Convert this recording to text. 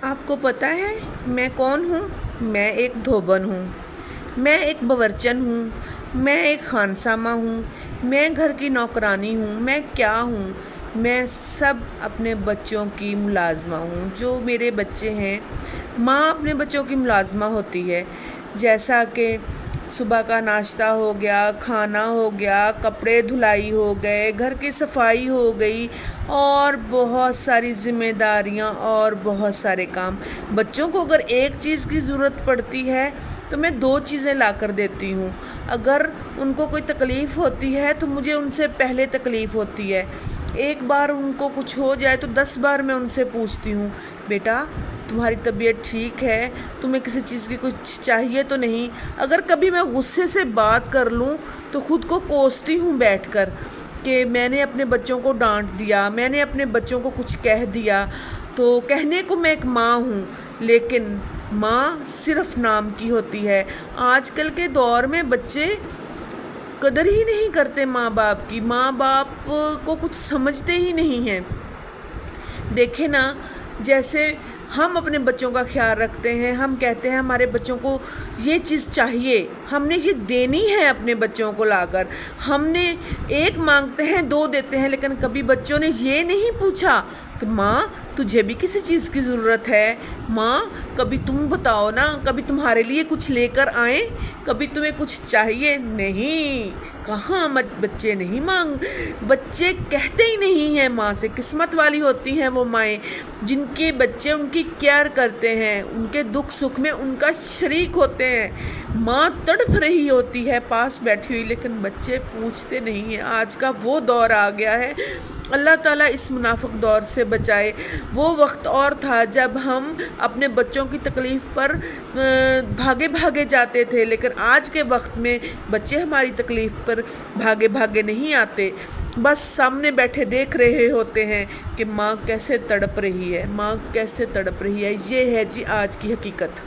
آپ کو پتہ ہے میں کون ہوں؟ میں ایک دھوبن ہوں، میں ایک باورچن ہوں، میں ایک خانسامہ ہوں، میں گھر کی نوکرانی ہوں، میں کیا ہوں؟ میں سب اپنے بچوں کی ملازمہ ہوں۔ جو میرے بچے ہیں، ماں اپنے بچوں کی ملازمہ ہوتی ہے، جیسا کہ صبح کا ناشتہ ہو گیا، کھانا ہو گیا، کپڑے دھلائی ہو گئے، گھر کی صفائی ہو گئی، اور بہت ساری ذمہ داریاں اور بہت سارے کام۔ بچوں کو اگر ایک چیز کی ضرورت پڑتی ہے تو میں دو چیزیں لا کر دیتی ہوں۔ اگر ان کو کوئی تکلیف ہوتی ہے تو مجھے ان سے پہلے تکلیف ہوتی ہے۔ ایک بار ان کو کچھ ہو جائے تو 10 بار میں ان سے پوچھتی ہوں، بیٹا تمہاری طبیعت ٹھیک ہے؟ تمہیں کسی چیز کی کچھ چاہیے تو نہیں؟ اگر کبھی میں غصے سے بات کر لوں تو خود کو کوستی ہوں بیٹھ کر کہ میں نے اپنے بچوں کو ڈانٹ دیا، میں نے اپنے بچوں کو کچھ کہہ دیا۔ تو کہنے کو میں ایک ماں ہوں، لیکن ماں صرف نام کی ہوتی ہے۔ آج کل کے دور میں بچے قدر ہی نہیں کرتے ماں باپ کی، ماں باپ کو کچھ سمجھتے ہی نہیں ہیں۔ دیکھیں نا، جیسے ہم اپنے بچوں کا خیال رکھتے ہیں، ہم کہتے ہیں ہمارے بچوں کو یہ چیز چاہیے، ہم نے یہ دینی ہے اپنے بچوں کو لا کر۔ ہم نے ایک مانگتے ہیں دو دیتے ہیں، لیکن کبھی بچوں نے یہ نہیں پوچھا کہ ماں تجھے بھی کسی چیز کی ضرورت ہے؟ ماں کبھی تم بتاؤ نا، کبھی تمہارے لیے کچھ لے کر آئیں، کبھی تمہیں کچھ چاہیے؟ نہیں، کہاں بچے نہیں بچے کہتے ہی نہیں ہیں ماں سے۔ قسمت والی ہوتی ہیں وہ مائیں جن کے بچے ان کی کیئر کرتے ہیں، ان کے دکھ سکھ میں ان کا شریک ہوتے ہیں۔ ماں تڑپ رہی ہوتی ہے پاس بیٹھی ہوئی، لیکن بچے پوچھتے نہیں ہیں۔ آج کا وہ دور آ گیا ہے، اللہ تعالیٰ اس منافق دور سے بچائے۔ وہ وقت اور تھا جب ہم اپنے بچوں کی تکلیف پر بھاگے بھاگے جاتے تھے، لیکن آج کے وقت میں بچے ہماری تکلیف پر بھاگے بھاگے نہیں آتے، بس سامنے بیٹھے دیکھ رہے ہوتے ہیں کہ ماں کیسے تڑپ رہی ہے، ماں کیسے تڑپ رہی ہے۔ یہ ہے جی آج کی حقیقت۔